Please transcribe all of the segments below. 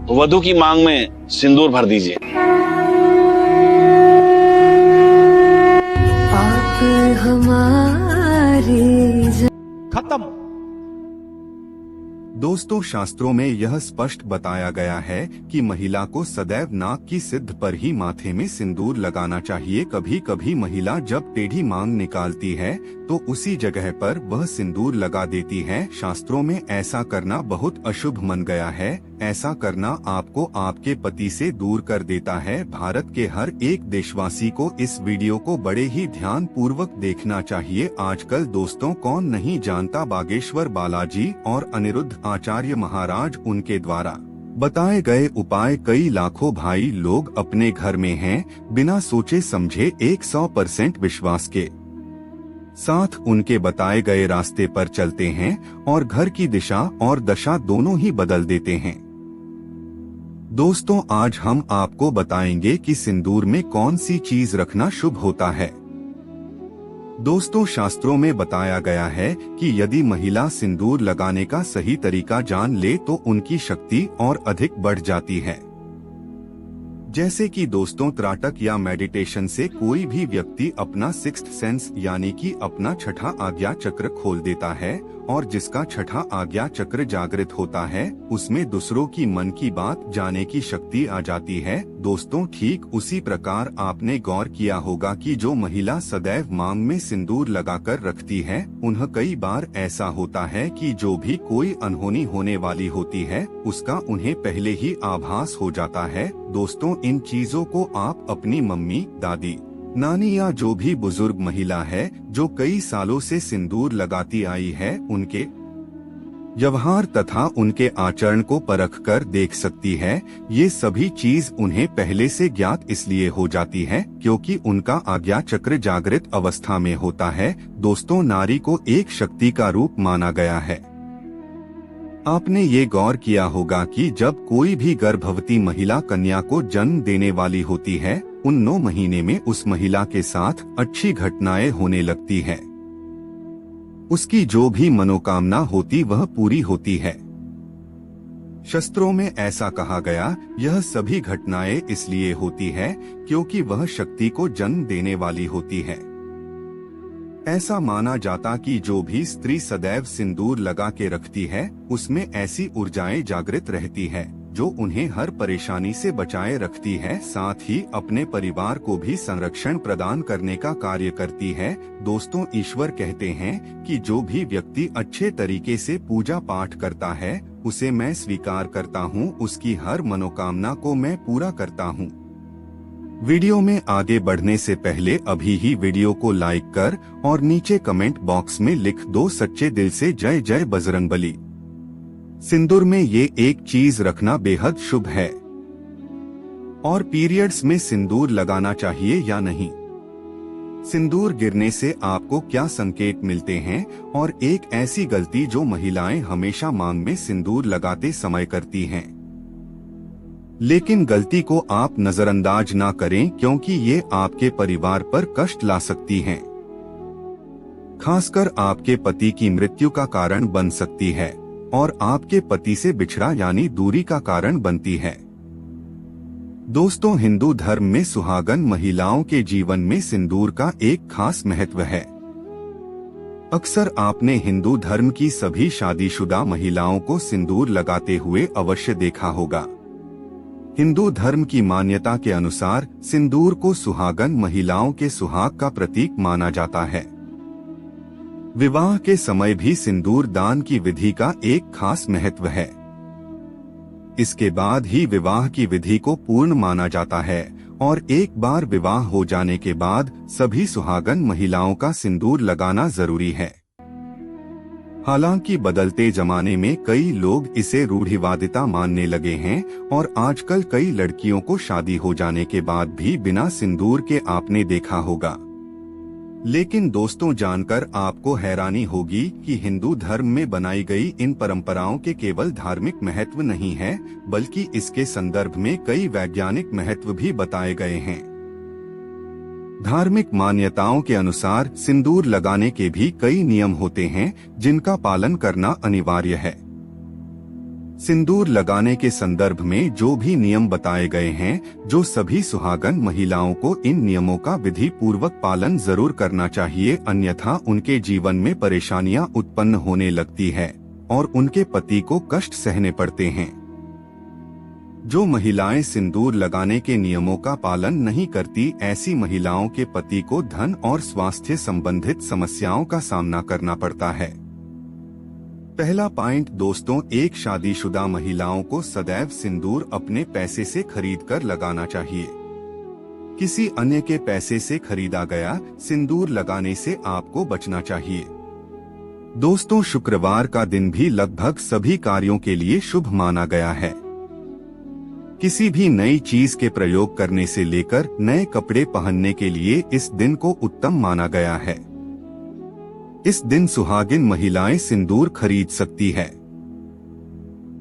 वधु की मांग में सिंदूर भर दीजिए। आप हमारे खत्म। दोस्तों, शास्त्रों में यह स्पष्ट बताया गया है कि महिला को सदैव नाक की सिद्ध पर ही माथे में सिंदूर लगाना चाहिए। कभी कभी महिला जब टेढ़ी मांग निकालती है तो उसी जगह पर वह सिंदूर लगा देती है। शास्त्रों में ऐसा करना बहुत अशुभ मन गया है। ऐसा करना आपको आपके पति से दूर कर देता है। भारत के हर एक देशवासी को इस वीडियो को बड़े ही ध्यान पूर्वक देखना चाहिए। आजकल दोस्तों, कौन नहीं जानता बागेश्वर बालाजी और अनिरुद्ध आचार्य महाराज, उनके द्वारा बताए गए उपाय कई लाखों भाई लोग अपने घर में हैं, बिना सोचे समझे 100% विश्वास के साथ उनके बताए गए रास्ते पर चलते हैं और घर की दिशा और दशा दोनों ही बदल देते हैं। दोस्तों, आज हम आपको बताएंगे कि सिंदूर में कौन सी चीज रखना शुभ होता है। दोस्तों, शास्त्रों में बताया गया है कि यदि महिला सिंदूर लगाने का सही तरीका जान ले तो उनकी शक्ति और अधिक बढ़ जाती है। जैसे कि दोस्तों, त्राटक या मेडिटेशन से कोई भी व्यक्ति अपना सिक्स्थ सेंस यानी कि अपना छठा आज्ञा चक्र खोल देता है और जिसका छठा आज्ञा चक्र जागृत होता है उसमें दूसरों की मन की बात जाने की शक्ति आ जाती है। दोस्तों, ठीक उसी प्रकार आपने गौर किया होगा कि जो महिला सदैव मांग में सिंदूर लगाकर रखती है, उन्हें कई बार ऐसा होता है कि जो भी कोई अनहोनी होने वाली होती है उसका उन्हें पहले ही आभास हो जाता है। दोस्तों, इन चीजों को आप अपनी मम्मी, दादी, नानी या जो भी बुजुर्ग महिला है जो कई सालों से सिंदूर लगाती आई है, उनके व्यवहार तथा उनके आचरण को परख कर देख सकती है। ये सभी चीज उन्हें पहले से ज्ञात इसलिए हो जाती है क्योंकि उनका आज्ञा चक्र जागृत अवस्था में होता है। दोस्तों, नारी को एक शक्ति का रूप माना गया है। आपने ये गौर किया होगा कि जब कोई भी गर्भवती महिला कन्या को जन्म देने वाली होती है, उन 9 महीने में उस महिला के साथ अच्छी घटनाएं होने लगती है। उसकी जो भी मनोकामना होती वह पूरी होती है। शास्त्रों में ऐसा कहा गया, यह सभी घटनाएं इसलिए होती है क्योंकि वह शक्ति को जन्म देने वाली होती है। ऐसा माना जाता कि जो भी स्त्री सदैव सिंदूर लगा के रखती है उसमें ऐसी ऊर्जाएं जागृत रहती है जो उन्हें हर परेशानी से बचाए रखती है, साथ ही अपने परिवार को भी संरक्षण प्रदान करने का कार्य करती है। दोस्तों, ईश्वर कहते हैं कि जो भी व्यक्ति अच्छे तरीके से पूजा पाठ करता है उसे मैं स्वीकार करता हूँ, उसकी हर मनोकामना को मैं पूरा करता हूँ। वीडियो में आगे बढ़ने से पहले अभी ही वीडियो को लाइक कर और नीचे कमेंट बॉक्स में लिख दो सच्चे दिल से जय जय बजरंगबली। सिंदूर में ये एक चीज रखना बेहद शुभ है। और पीरियड्स में सिंदूर लगाना चाहिए या नहीं? सिंदूर गिरने से आपको क्या संकेत मिलते हैं और एक ऐसी गलती जो महिलाएं हमेशा मांग में सिंदूर लगाते समय करती हैं। लेकिन गलती को आप नजरअंदाज ना करें क्योंकि ये आपके परिवार पर कष्ट ला सकती हैं। खासकर आपके पति की मृत्यु का कारण बन सकती है और आपके पति से बिछड़ा यानी दूरी का कारण बनती है। दोस्तों, हिंदू धर्म में सुहागन महिलाओं के जीवन में सिंदूर का एक खास महत्व है। अक्सर आपने हिंदू धर्म की सभी शादीशुदा महिलाओं को सिंदूर लगाते हुए अवश्य देखा होगा। हिंदू धर्म की मान्यता के अनुसार सिंदूर को सुहागन महिलाओं के सुहाग का प्रतीक माना जाता है। विवाह के समय भी सिंदूर दान की विधि का एक खास महत्व है। इसके बाद ही विवाह की विधि को पूर्ण माना जाता है और एक बार विवाह हो जाने के बाद सभी सुहागन महिलाओं का सिंदूर लगाना जरूरी है। हालांकि बदलते जमाने में कई लोग इसे रूढ़िवादिता मानने लगे हैं और आजकल कई लड़कियों को शादी हो जाने के बाद भी बिना सिंदूर के आपने देखा होगा। लेकिन दोस्तों, जानकर आपको हैरानी होगी कि हिंदू धर्म में बनाई गई इन परंपराओं के केवल धार्मिक महत्व नहीं है, बल्कि इसके संदर्भ में कई वैज्ञानिक महत्व भी बताए गए हैं। धार्मिक मान्यताओं के अनुसार सिंदूर लगाने के भी कई नियम होते हैं जिनका पालन करना अनिवार्य है। सिंदूर लगाने के संदर्भ में जो भी नियम बताए गए हैं, जो सभी सुहागन महिलाओं को इन नियमों का विधि पूर्वक पालन जरूर करना चाहिए, अन्यथा उनके जीवन में परेशानियां उत्पन्न होने लगती है और उनके पति को कष्ट सहने पड़ते हैं। जो महिलाएं सिंदूर लगाने के नियमों का पालन नहीं करती, ऐसी महिलाओं के पति को धन और स्वास्थ्य संबंधित समस्याओं का सामना करना पड़ता है। पहला पॉइंट दोस्तों, एक शादीशुदा महिलाओं को सदैव सिंदूर अपने पैसे से खरीदकर लगाना चाहिए। किसी अन्य के पैसे से खरीदा गया सिंदूर लगाने से आपको बचना चाहिए। दोस्तों, शुक्रवार का दिन भी लगभग सभी कार्यों के लिए शुभ माना गया है। किसी भी नई चीज के प्रयोग करने से लेकर नए कपड़े पहनने के लिए इस दिन को उत्तम माना गया है। इस दिन सुहागिन महिलाएं सिंदूर खरीद सकती है।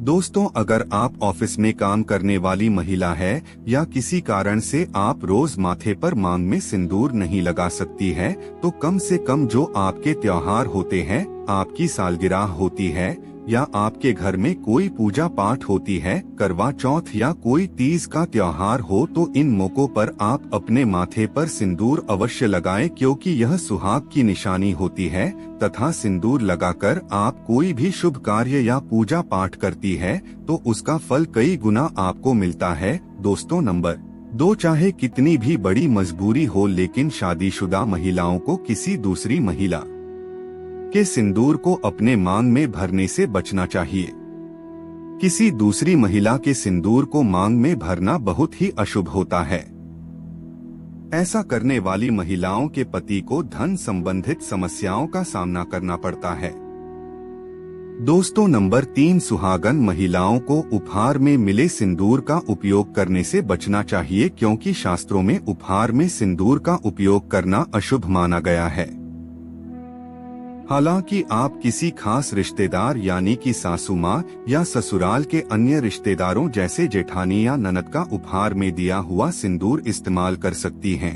दोस्तों, अगर आप ऑफिस में काम करने वाली महिला है या किसी कारण से आप रोज माथे पर मांग में सिंदूर नहीं लगा सकती है, तो कम से कम जो आपके त्योहार होते हैं, आपकी सालगिरह होती है या आपके घर में कोई पूजा पाठ होती है, करवा चौथ या कोई तीज का त्योहार हो, तो इन मौकों पर आप अपने माथे पर सिंदूर अवश्य लगाएं, क्योंकि यह सुहाग की निशानी होती है तथा सिंदूर लगाकर आप कोई भी शुभ कार्य या पूजा पाठ करती है तो उसका फल कई गुना आपको मिलता है। दोस्तों, नंबर 2, चाहे कितनी भी बड़ी मजबूरी हो, लेकिन शादीशुदा महिलाओं को किसी दूसरी महिला के सिंदूर को अपने मांग में भरने से बचना चाहिए। किसी दूसरी महिला के सिंदूर को मांग में भरना बहुत ही अशुभ होता है। ऐसा करने वाली महिलाओं के पति को धन संबंधित समस्याओं का सामना करना पड़ता है। दोस्तों, नंबर 3, सुहागन महिलाओं को उपहार में मिले सिंदूर का उपयोग करने से बचना चाहिए, क्योंकि शास्त्रों में उपहार में सिंदूर का उपयोग करना अशुभ माना गया है। हालांकि आप किसी खास रिश्तेदार यानी कि सासू माँ या ससुराल के अन्य रिश्तेदारों जैसे जेठानी या ननद का उपहार में दिया हुआ सिंदूर इस्तेमाल कर सकती हैं।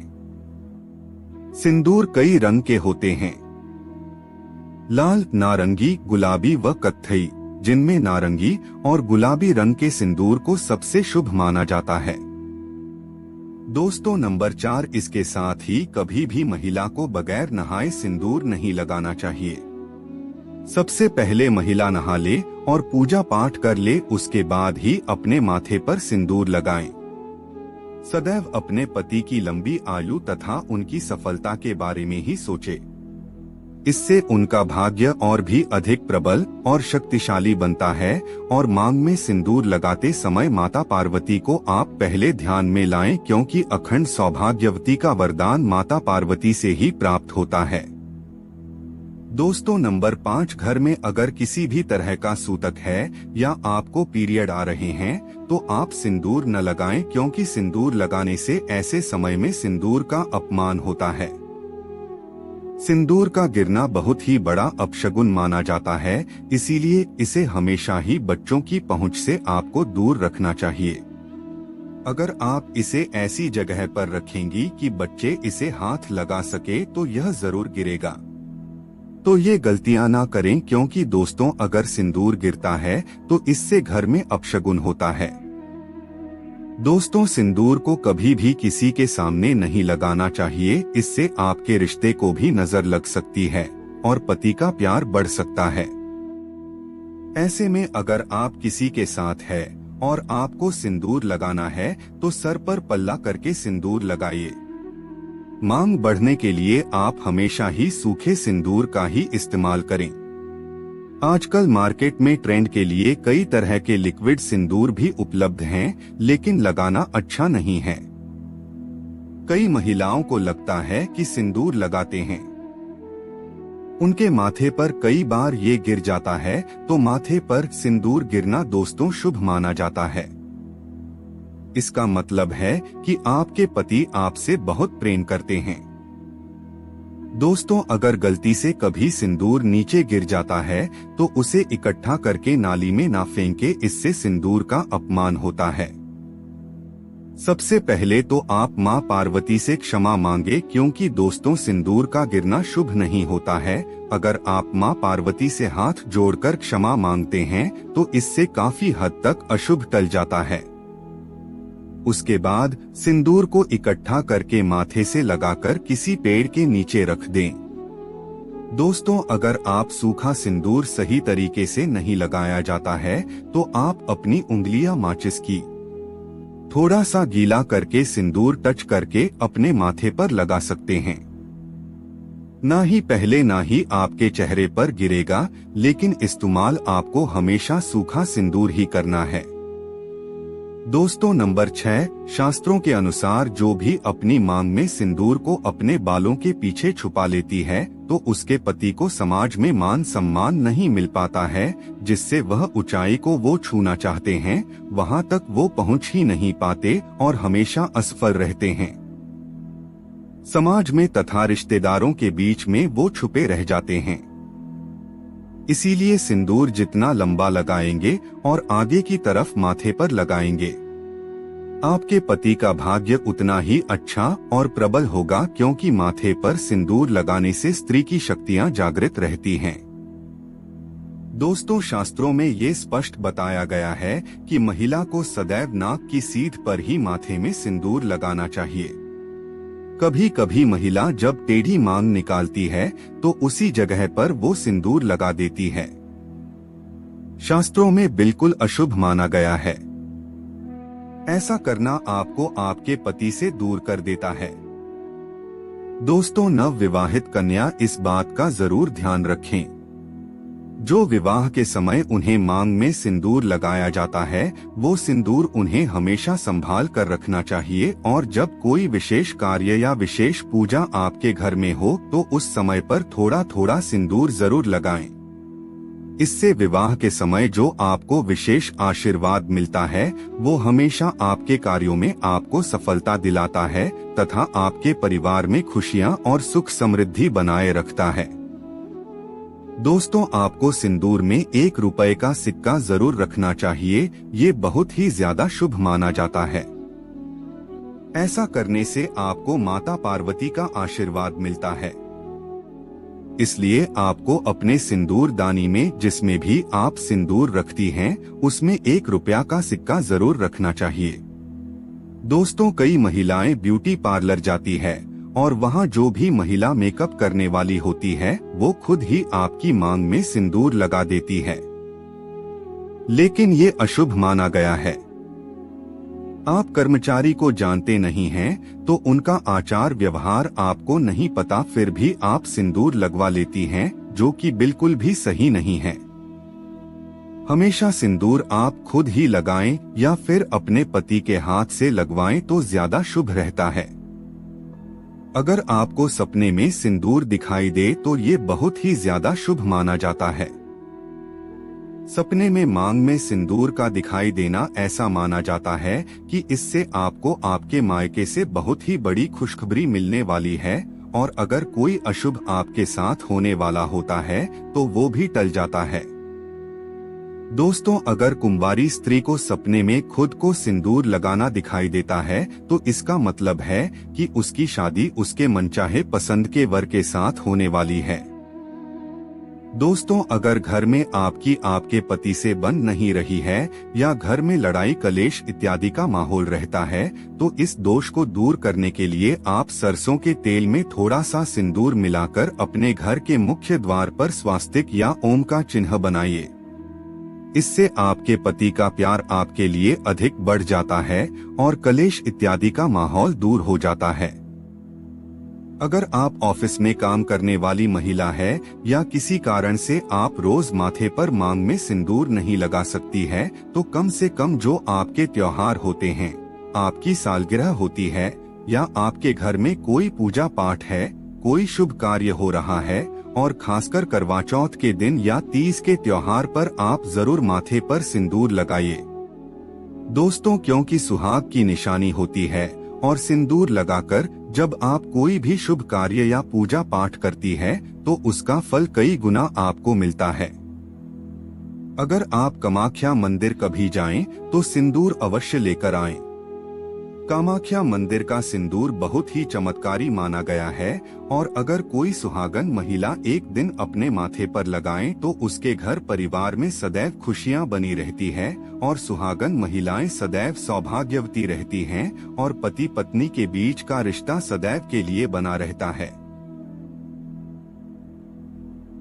सिंदूर कई रंग के होते हैं, लाल, नारंगी, गुलाबी व कत्थई, जिनमें नारंगी और गुलाबी रंग के सिंदूर को सबसे शुभ माना जाता है। दोस्तों, नंबर 4, इसके साथ ही कभी भी महिला को बगैर नहाए सिंदूर नहीं लगाना चाहिए। सबसे पहले महिला नहा ले और पूजा पाठ कर ले, उसके बाद ही अपने माथे पर सिंदूर लगाएं। सदैव अपने पति की लंबी आयु तथा उनकी सफलता के बारे में ही सोचे। इससे उनका भाग्य और भी अधिक प्रबल और शक्तिशाली बनता है। और मांग में सिंदूर लगाते समय माता पार्वती को आप पहले ध्यान में लाएं, क्योंकि अखंड सौभाग्यवती का वरदान माता पार्वती से ही प्राप्त होता है। दोस्तों, नंबर 5, घर में अगर किसी भी तरह का सूतक है या आपको पीरियड आ रहे हैं तो आप सिंदूर न लगाएं, क्योंकि सिंदूर लगाने से ऐसे समय में सिंदूर का अपमान होता है। सिंदूर का गिरना बहुत ही बड़ा अपशगुन माना जाता है, इसीलिए इसे हमेशा ही बच्चों की पहुंच से आपको दूर रखना चाहिए। अगर आप इसे ऐसी जगह पर रखेंगी कि बच्चे इसे हाथ लगा सके तो यह जरूर गिरेगा। तो ये गलतियां ना करें, क्योंकि दोस्तों, अगर सिंदूर गिरता है तो इससे घर में अपशगुन होता है। दोस्तों, सिंदूर को कभी भी किसी के सामने नहीं लगाना चाहिए, इससे आपके रिश्ते को भी नजर लग सकती है और पति का प्यार बढ़ सकता है। ऐसे में अगर आप किसी के साथ है और आपको सिंदूर लगाना है तो सर पर पल्ला करके सिंदूर लगाइए। मांग बढ़ने के लिए आप हमेशा ही सूखे सिंदूर का ही इस्तेमाल करें। आजकल मार्केट में ट्रेंड के लिए कई तरह के लिक्विड सिंदूर भी उपलब्ध हैं, लेकिन लगाना अच्छा नहीं है। कई महिलाओं को लगता है कि सिंदूर लगाते हैं, उनके माथे पर कई बार ये गिर जाता है, तो माथे पर सिंदूर गिरना दोस्तों शुभ माना जाता है। इसका मतलब है कि आपके पति आपसे बहुत प्रेम करते हैं। दोस्तों, अगर गलती से कभी सिंदूर नीचे गिर जाता है तो उसे इकट्ठा करके नाली में ना फेंके, इससे सिंदूर का अपमान होता है। सबसे पहले तो आप मां पार्वती से क्षमा मांगे, क्योंकि दोस्तों सिंदूर का गिरना शुभ नहीं होता है। अगर आप मां पार्वती से हाथ जोड़कर क्षमा मांगते हैं तो इससे काफी हद तक अशुभ टल जाता है। उसके बाद सिंदूर को इकट्ठा करके माथे से लगाकर किसी पेड़ के नीचे रख दें। दोस्तों, अगर आप सूखा सिंदूर सही तरीके से नहीं लगाया जाता है तो आप अपनी उंगलियां माचिस की थोड़ा सा गीला करके सिंदूर टच करके अपने माथे पर लगा सकते हैं। ना ही पहले ना ही आपके चेहरे पर गिरेगा, लेकिन इस्तेमाल आपको हमेशा सूखा सिंदूर ही करना है। दोस्तों, नंबर 6, शास्त्रों के अनुसार जो भी अपनी मांग में सिंदूर को अपने बालों के पीछे छुपा लेती है तो उसके पति को समाज में मान सम्मान नहीं मिल पाता है। जिससे वह ऊंचाई को वो छूना चाहते हैं वहां तक वो पहुंच ही नहीं पाते और हमेशा असफल रहते हैं। समाज में तथा रिश्तेदारों के बीच में वो छुपे रह जाते हैं। इसीलिए सिंदूर जितना लंबा लगाएंगे और आगे की तरफ माथे पर लगाएंगे, आपके पति का भाग्य उतना ही अच्छा और प्रबल होगा, क्योंकि माथे पर सिंदूर लगाने से स्त्री की शक्तियां जागृत रहती हैं। दोस्तों, शास्त्रों में ये स्पष्ट बताया गया है कि महिला को सदैव नाक की सीध पर ही माथे में सिंदूर लगाना चाहिए। कभी कभी महिला जब टेढ़ी मांग निकालती है तो उसी जगह पर वो सिंदूर लगा देती है। शास्त्रों में बिल्कुल अशुभ माना गया है। ऐसा करना आपको आपके पति से दूर कर देता है। दोस्तों, नव विवाहित कन्या इस बात का जरूर ध्यान रखें। जो विवाह के समय उन्हें मांग में सिंदूर लगाया जाता है वो सिंदूर उन्हें हमेशा संभाल कर रखना चाहिए, और जब कोई विशेष कार्य या विशेष पूजा आपके घर में हो तो उस समय पर थोड़ा थोड़ा सिंदूर जरूर लगाएं। इससे विवाह के समय जो आपको विशेष आशीर्वाद मिलता है वो हमेशा आपके कार्यों में आपको सफलता दिलाता है तथा आपके परिवार में खुशियां और सुख समृद्धि बनाए रखता है। दोस्तों, आपको सिंदूर में 1 रुपए का सिक्का जरूर रखना चाहिए। ये बहुत ही ज्यादा शुभ माना जाता है। ऐसा करने से आपको माता पार्वती का आशीर्वाद मिलता है। इसलिए आपको अपने सिंदूर दानी में जिसमें भी आप सिंदूर रखती हैं उसमें 1 रुपया का सिक्का जरूर रखना चाहिए। दोस्तों, कई महिलाएं ब्यूटी पार्लर जाती है और वहाँ जो भी महिला मेकअप करने वाली होती है वो खुद ही आपकी मांग में सिंदूर लगा देती है, लेकिन ये अशुभ माना गया है। आप कर्मचारी को जानते नहीं हैं तो उनका आचार व्यवहार आपको नहीं पता, फिर भी आप सिंदूर लगवा लेती हैं, जो कि बिल्कुल भी सही नहीं है। हमेशा सिंदूर आप खुद ही लगाएं या फिर अपने पति के हाथ से लगवाएं तो ज्यादा शुभ रहता है। अगर आपको सपने में सिंदूर दिखाई दे तो ये बहुत ही ज्यादा शुभ माना जाता है। सपने में मांग में सिंदूर का दिखाई देना ऐसा माना जाता है कि इससे आपको आपके मायके से बहुत ही बड़ी खुशखबरी मिलने वाली है, और अगर कोई अशुभ आपके साथ होने वाला होता है तो वो भी टल जाता है। दोस्तों, अगर कुंवारी स्त्री को सपने में खुद को सिंदूर लगाना दिखाई देता है तो इसका मतलब है कि उसकी शादी उसके मनचाहे पसंद के वर के साथ होने वाली है। दोस्तों, अगर घर में आपकी आपके पति से बन नहीं रही है या घर में लड़ाई कलेश इत्यादि का माहौल रहता है तो इस दोष को दूर करने के लिए आप सरसों के तेल में थोड़ा सा सिंदूर मिलाकर अपने घर के मुख्य द्वार पर स्वास्तिक या ओम का चिन्ह बनाइए। इससे आपके पति का प्यार आपके लिए अधिक बढ़ जाता है और कलेश इत्यादि का माहौल दूर हो जाता है। अगर आप ऑफिस में काम करने वाली महिला है या किसी कारण से आप रोज माथे पर मांग में सिंदूर नहीं लगा सकती है तो कम से कम जो आपके त्योहार होते हैं, आपकी सालगिरह होती है या आपके घर में कोई पूजा पाठ है, कोई शुभ कार्य हो रहा है और खासकर करवा चौथ के दिन या तीज के त्योहार पर आप जरूर माथे पर सिंदूर लगाइए। दोस्तों, क्योंकि सुहाग की निशानी होती है और सिंदूर लगाकर जब आप कोई भी शुभ कार्य या पूजा पाठ करती है तो उसका फल कई गुना आपको मिलता है। अगर आप कामाख्या मंदिर कभी जाएं तो सिंदूर अवश्य लेकर आएं। कामाख्या मंदिर का सिंदूर बहुत ही चमत्कारी माना गया है और अगर कोई सुहागन महिला एक दिन अपने माथे पर लगाएं तो उसके घर परिवार में सदैव खुशियां बनी रहती है और सुहागन महिलाएं सदैव सौभाग्यवती रहती हैं और पति पत्नी के बीच का रिश्ता सदैव के लिए बना रहता है।